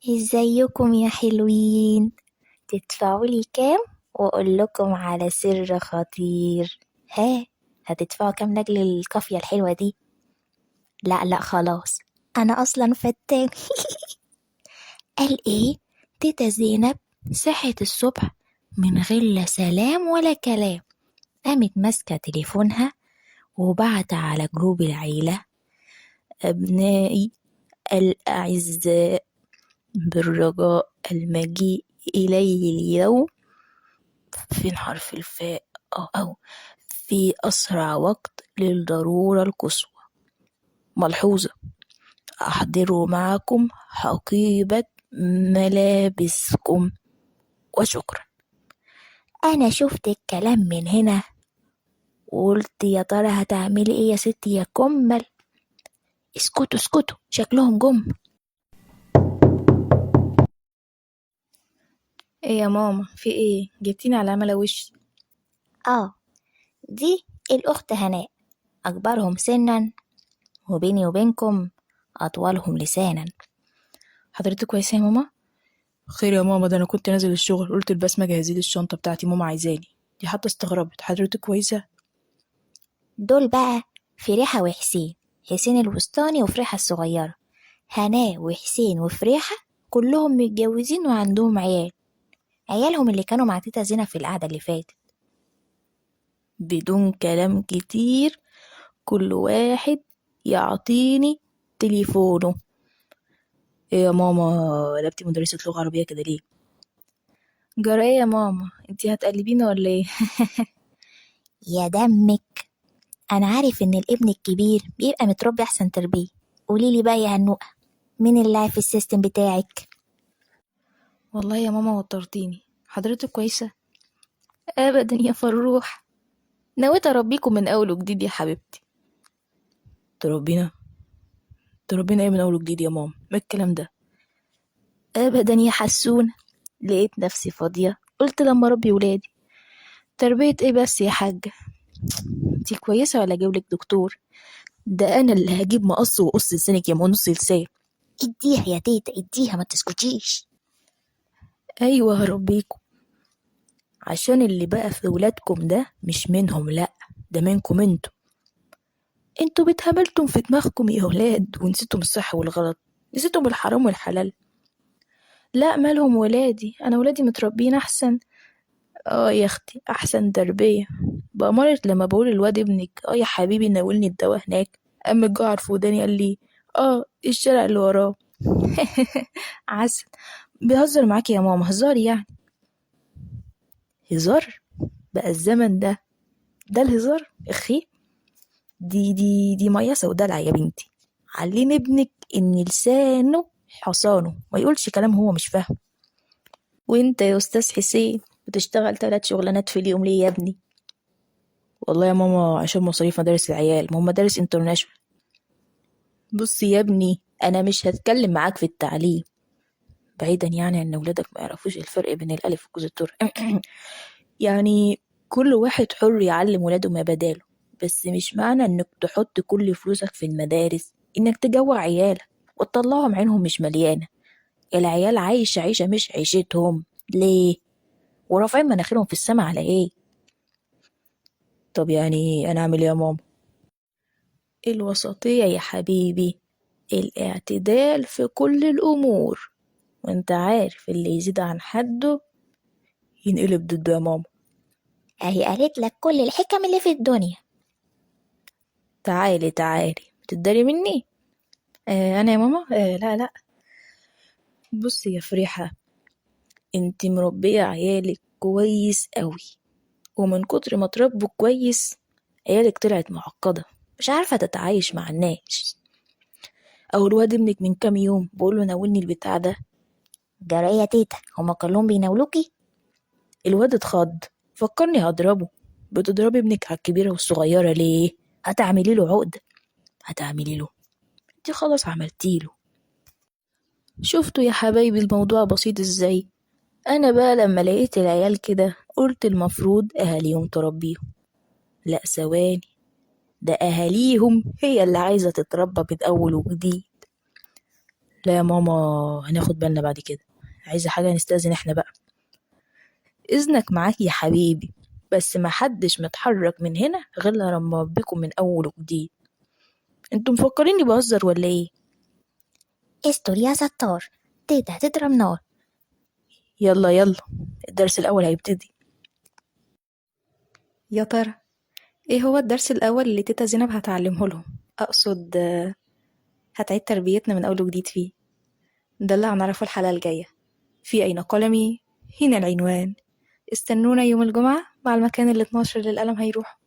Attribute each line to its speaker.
Speaker 1: ازيكم يا حلوين؟ تدفعوا لي كام واقول لكم على سر خطير؟ ها، هتدفعوا كام لاجل الكافية الحلوة دي؟ لا لا خلاص، انا اصلا فتان. قال ايه؟ تيتا زينب صحت الصبح من غير لا سلام ولا كلام، قامت ماسكة تليفونها وبعت على جروب العيلة: أبنائي الأعزاء، بالرجاء المجيء إلي اليوم، فين حرف الفاء، أو في أسرع وقت للضرورة القصوى. ملحوظة: أحضروا معكم حقيبة ملابسكم، وشكرا. أنا شفت الكلام من هنا وقلت يا ترى هتعملي ايه يا ستي يا كمل؟ اسكتوا اسكتوا، شكلهم جم.
Speaker 2: ايه يا ماما، في ايه؟ جبتيني على عمل وش.
Speaker 1: دي الأخت هناء، أكبرهم سنا وبيني وبينكم أطولهم لسانا.
Speaker 2: حضرتك كويسه يا ماما؟ خير يا ماما، ده انا كنت نازل الشغل، قلت البسمه جهزي لي الشنطه بتاعتي، ماما عايزاني. دي حتى استغربت. حضرتك كويسه؟
Speaker 1: دول بقى فريحة وحسين، حسين الوسطاني وفريحة الصغيرة. هناء وحسين وفريحة كلهم متجوزين وعندهم عيال، عيالهم اللي كانوا مع تيتا زينب في القعدة اللي فاتت.
Speaker 2: بدون كلام كتير، كل واحد يعطيني تليفونه. ايه يا ماما، قلبتي مدرسه لغه عربيه كده ليه؟ جرى ايه يا ماما؟ انتي هتقلبينا ولا ايه؟
Speaker 1: يا دمك، أنا عارف إن الابن الكبير بيبقى متربي أحسن تربية. قوليلي بقى يا هنوقة، مين اللي في السيستم بتاعك؟
Speaker 2: والله يا ماما وترتيني. حضرتك كويسه؟ ابدا يا فروح، نويت اربيكم من اول وجديد يا حبيبتي. تربينا ايه من اول وجديد يا ماما؟ ما الكلام ده؟ ابدا يا حسونه، لقيت نفسي فاضيه قلت لما اربي ولادي. تربيه ايه بس يا حاجه؟ انتي كويسه ولا اجيب لك دكتور؟ ده انا اللي هجيب مقص وقص لسانك يا نص لسان.
Speaker 1: اديها يا تيتا اديها، ما تسكتيش.
Speaker 2: ايوه هربيكم، عشان اللي بقى في ولادكم ده مش منهم، لا ده منكم انتوا بتهملتم في دماغكم يا ولاد، ونسيتم الصح والغلط، نسيتم الحرام والحلال. لا مالهم ولادي، انا ولادي متربيين احسن. اه يا اختي، احسن تربيه. بأمرت لما بقول الواد ابنك اه يا حبيبي ناولني الدواء هناك، قام الجعر في وداني قال لي اه الشارع اللي وراه. عسل. بيهزر معاكي يا ماما، هزار يعني. هزار؟ بقى الزمن ده الهزار اخي. دي مياسة ودلع يا بنتي. علمي ابنك ان لسانه حصانه، ما يقولش كلام هو مش فاهم. وانت يا استاذ حسين بتشتغل 3 شغلانات في اليوم ليه يا ابني؟ والله يا ماما عشان مصاريف مدارس العيال، ما هم مدارس انترناشونال. بص يا ابني، انا مش هتكلم معاك في التعليم، بعيدا يعني ان ولادك ما يعرفوش الفرق بين الالف وجوز التر. يعني كل واحد حر يعلم ولاده ما بداله، بس مش معنى انك تحط كل فلوسك في المدارس انك تجوع عيالك وتطلعهم عينهم مش مليانة. العيال عايشة عيشة مش عيشتهم ليه؟ ورافعين مناخيرهم في السما على ايه؟ طب يعني انا اعمل ايه يا ماما؟ الوسطية يا حبيبي، الاعتدال في كل الامور، وانت عارف اللي يزيد عن حده ينقلب ضده يا ماما.
Speaker 1: اهي قالت لك كل الحكم اللي في الدنيا.
Speaker 2: تعالي تعالي بتداري مني. انا يا ماما لا لا. بصي يا فريحة، انت مربية عيالك كويس قوي، ومن كتر ما تربوا كويس عيالك طلعت معقدة، مش عارفة تتعايش مع الناس. او الواد ابنك من كام يوم بقوله ناولني البتاع ده،
Speaker 1: جرى ايه يا تيتا، هما كلهم بيناولوكي؟
Speaker 2: الواد اتخض فكرني هضربه. بتضربي ابنك على الكبيرة والصغيرة ليه؟ هتعملي له عقدة؟ هتعملي له؟ انت خلاص عملتي له. شفتوا يا حبايبي الموضوع بسيط ازاي؟ انا بقى لما لقيت العيال كده قلت المفروض اهاليهم تربيهم. لا ثواني، ده اهاليهم هي اللي عايزة تتربى من اول وجديد. لا يا ماما، هناخد بالنا بعد كده. عايزة حاجة نستأذن احنا بقى. إذنك معاك يا حبيبي، بس ما حدش متحرك من هنا غير لما بيكم من أول وجديد. انتوا مفكريني بهزر ولا ايه؟
Speaker 1: استر يا ستار، تيتا هتضرب نار.
Speaker 2: يلا يلا، الدرس الأول هيبتدي.
Speaker 3: يا ترى ايه هو الدرس الأول اللي تيتا زينب هتعلمه لهم؟ أقصد هتعيد تربيتنا من أول وجديد فيه. ده اللي هنعرفه الحلقة الجاية. في أين قلمي؟ هنا العنوان. استنونا يوم الجمعة مع المكان اللي 12 للقلم هيروح.